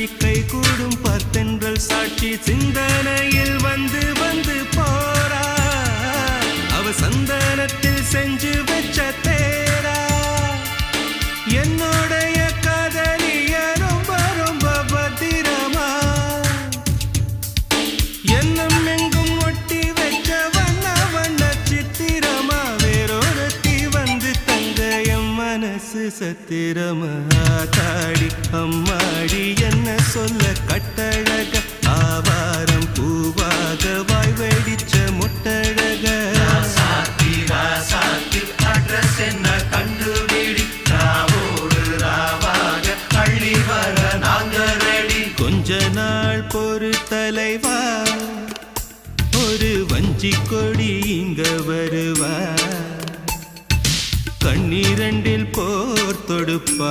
காட்சி கை கூடும் பார்த்தென்றல் சாட்சி சிந்தனையில் வந்து வந்து போறா அவ சந்தனத்தில் செஞ்சு வச்ச தேரா என்னுடைய காதலிய ரொம்ப ரொம்ப பத்திரமா என்னும் எங்கும் ஒட்டி வச்ச வண்ண வண்ண சித்திரமா வேறொருத்தி வந்து தங்க என் மனசு சத்திரமா தாடி அம்மாடி என்ன சொல்ல கட்டழக ஆவாரம் பூவாக வாய் வெடிச்ச முட்டழக அட்ரஸ் என்ன கண்டுபிடி ராவோடு ராவாக அள்ளி வர நாங்க ரெடி கொஞ்ச நாள் பொறு தலைவா ஒரு வஞ்சி கொடி இங்க வருவா கண்ணீரண்டில் போர் தொடுப்பா